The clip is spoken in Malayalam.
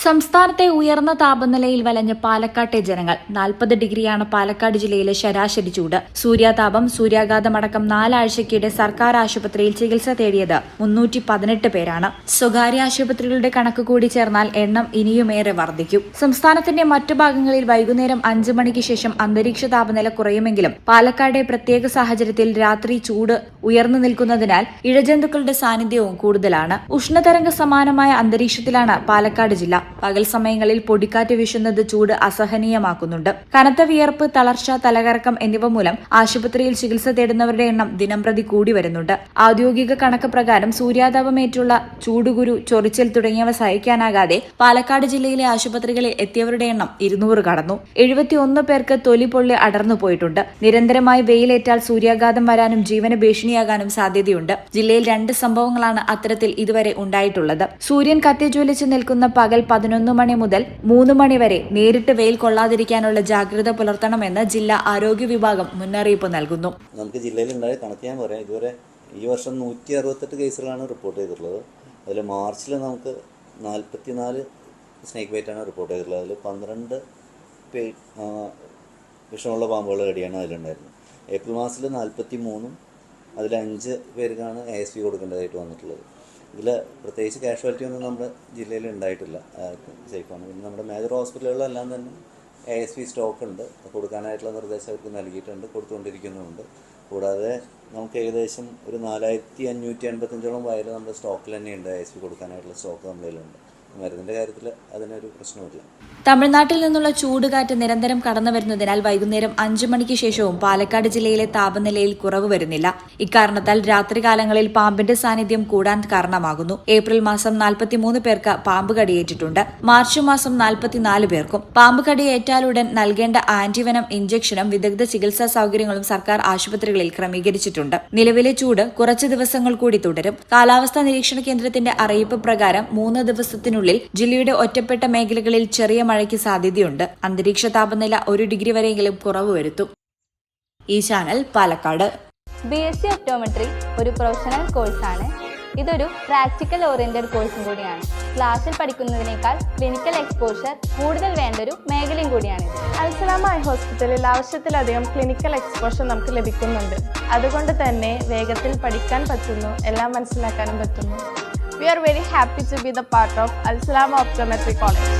സംസ്ഥാനത്തെ ഉയർന്ന താപനിലയിൽ വലഞ്ഞ പാലക്കാട്ടെ ജനങ്ങൾ 40 ഡിഗ്രിയാണ് പാലക്കാട് ജില്ലയിലെ ശരാശരി ചൂട്. സൂര്യാതാപം, സൂര്യാഘാതമടക്കം 4 ആഴ്ചയ്ക്കിടെ സർക്കാർ ആശുപത്രിയിൽ ചികിത്സ തേടിയത് 318 പേരാണ്. സ്വകാര്യ ആശുപത്രികളുടെ കണക്ക് കൂടി ചേർന്നാൽ എണ്ണം ഇനിയുമേറെ വർദ്ധിക്കും. സംസ്ഥാനത്തിന്റെ മറ്റു ഭാഗങ്ങളിൽ വൈകുന്നേരം 5 മണിക്ക് ശേഷം അന്തരീക്ഷ താപനില കുറയുമെങ്കിലും പാലക്കാട്ടെ പ്രത്യേക സാഹചര്യത്തിൽ രാത്രി ചൂട് ഉയർന്നു നിൽക്കുന്നതിനാൽ ഇഴജന്തുക്കളുടെ സാന്നിധ്യവും കൂടുതലാണ്. ഉഷ്ണതരംഗ സമാനമായ അന്തരീക്ഷത്തിലാണ് പാലക്കാട് ജില്ല. പകൽ സമയങ്ങളിൽ പൊടിക്കാറ്റ് വീശുന്നത് ചൂട് അസഹനീയമാക്കുന്നുണ്ട്. കനത്ത വിയർപ്പ്, തളർച്ച, തലകറക്കം എന്നിവ മൂലം ആശുപത്രിയിൽ ചികിത്സ തേടുന്നവരുടെ എണ്ണം ദിനംപ്രതി കൂടി വരുന്നുണ്ട്. ഔദ്യോഗിക കണക്ക് പ്രകാരം സൂര്യാതാപമേറ്റുള്ള ചൂടുകുരു, ചൊറിച്ചൽ തുടങ്ങിയവ സഹിക്കാനാകാതെ പാലക്കാട് ജില്ലയിലെ ആശുപത്രികളിൽ എത്തിയവരുടെ എണ്ണം 200 കടന്നു. 71 പേർക്ക് തൊലി പൊള്ളി അടർന്നു പോയിട്ടുണ്ട്. നിരന്തരമായി വെയിലേറ്റാൽ സൂര്യാഘാതം വരാനും ജീവന് ഭീഷണിയാകാനും സാധ്യതയുണ്ട്. ജില്ലയിൽ 2 സംഭവങ്ങളാണ് അത്തരത്തിൽ ഇതുവരെ ഉണ്ടായിട്ടുള്ളത്. സൂര്യൻ കത്തിജ്വലിച്ച് നിൽക്കുന്ന പകൽ 11 മണി മുതൽ 3 മണി വരെ നേരിട്ട് വെയിൽ കൊള്ളാതിരിക്കാനുള്ള ജാഗ്രത പുലർത്തണമെന്ന് ജില്ലാ ആരോഗ്യ വിഭാഗം മുന്നറിയിപ്പ് നൽകുന്നു. നമുക്ക് ജില്ലയിൽ ഉണ്ടായ കണക്ക് ഞാൻ പറയാം. ഇതുവരെ ഈ വർഷം 168 കേസുകളാണ് റിപ്പോർട്ട് ചെയ്തിട്ടുള്ളത്. അതിൽ മാർച്ചിൽ നമുക്ക് 44 സ്നേക്ക് ബൈറ്റാണ് റിപ്പോർട്ട് ചെയ്തിട്ടുള്ളത്. അതിൽ 12 വിഷമുള്ള പാമ്പുകൾ കടിയാണ് അതിലുണ്ടായിരുന്നത്. ഏപ്രിൽ മാസത്തിൽ 43, അതിൽ 5 പേർക്കാണ് ASP കൊടുക്കേണ്ടതായിട്ട് വന്നിട്ടുള്ളത്. ഇതിൽ പ്രത്യേകിച്ച് കാഷ്വാലിറ്റി ഒന്നും നമ്മുടെ ജില്ലയിൽ ഉണ്ടായിട്ടില്ല. സേഫാണ്. പിന്നെ നമ്മുടെ മേജർ ഹോസ്പിറ്റലുകളെല്ലാം തന്നെ ASP സ്റ്റോക്ക് ഉണ്ട്. കൊടുക്കാനായിട്ടുള്ള നിർദ്ദേശം അവർക്ക് നൽകിയിട്ടുണ്ട്, കൊടുത്തുകൊണ്ടിരിക്കുന്നുമുണ്ട്. കൂടാതെ നമുക്ക് ഏകദേശം ഒരു 4585 വയൽ നമ്മുടെ സ്റ്റോക്കിൽ തന്നെയുണ്ട്. ASP കൊടുക്കാനായിട്ടുള്ള സ്റ്റോക്ക് നമ്മുടെ കയ്യിലുണ്ട്. മരുന്നിൻ്റെ കാര്യത്തിൽ അതിനൊരു പ്രശ്നമില്ല. തമിഴ്നാട്ടിൽ നിന്നുള്ള ചൂടുകാറ്റ് നിരന്തരം കടന്നു വരുന്നതിനാൽ വൈകുന്നേരം 5 മണിക്ക് ശേഷവും പാലക്കാട് ജില്ലയിലെ താപനിലയിൽ കുറവ് വരുന്നില്ല. ഇക്കാരണത്താൽ രാത്രികാലങ്ങളിൽ പാമ്പിന്റെ സാന്നിധ്യം കൂടാൻ കാരണമാകുന്നു. ഏപ്രിൽ മാസം 43 പേർക്ക് പാമ്പ് കടിയേറ്റിട്ടുണ്ട്. മാർച്ച് മാസം 44 പേർക്കും. പാമ്പ് കടിയേറ്റാലുടൻ നൽകേണ്ട ആന്റിവെനം ഇഞ്ചക്ഷനും വിദഗ്ധ ചികിത്സാ സൌകര്യങ്ങളും സർക്കാർ ആശുപത്രികളിൽ ക്രമീകരിച്ചിട്ടുണ്ട്. നിലവിലെ ചൂട് കുറച്ച് ദിവസങ്ങൾ കൂടി തുടരും. കാലാവസ്ഥാ നിരീക്ഷണ കേന്ദ്രത്തിന്റെ അറിയിപ്പ് പ്രകാരം 3 ദിവസത്തിനുള്ളിൽ ജില്ലയുടെ ഒറ്റപ്പെട്ട മേഖലകളിൽ ചെറിയ മഴയ്ക്ക് സാധ്യതയുണ്ട്. അന്തരീക്ഷ താപനില 1 ഡിഗ്രി വരെയെങ്കിലും കുറവ് വരുത്തും. ഈ ചാനൽ പാലക്കാട്. BSc ഒപ്റ്റോമെട്രി ഒരു പ്രൊഫഷണൽ കോഴ്സാണ്. ഇതൊരു പ്രാക്ടിക്കൽ ഓറിയന്റഡ് കോഴ്സും കൂടിയാണ്. ക്ലാസ്സിൽ പഠിക്കുന്നതിനേക്കാൾ ക്ലിനിക്കൽ എക്സ്പോഷർ കൂടുതൽ വേണ്ടൊരു മേഖലയും കൂടിയാണ്. അൽസലാമ ഐ ഹോസ്പിറ്റലിൽ ആവശ്യത്തിലധികം ക്ലിനിക്കൽ എക്സ്പോഷർ നമുക്ക് ലഭിക്കുന്നുണ്ട്. അതുകൊണ്ട് തന്നെ വേഗത്തിൽ പഠിക്കാൻ പറ്റുന്നു, എല്ലാം മനസ്സിലാക്കാനും പറ്റുന്നു. We are very happy to be the part of Al Salama Optometry College.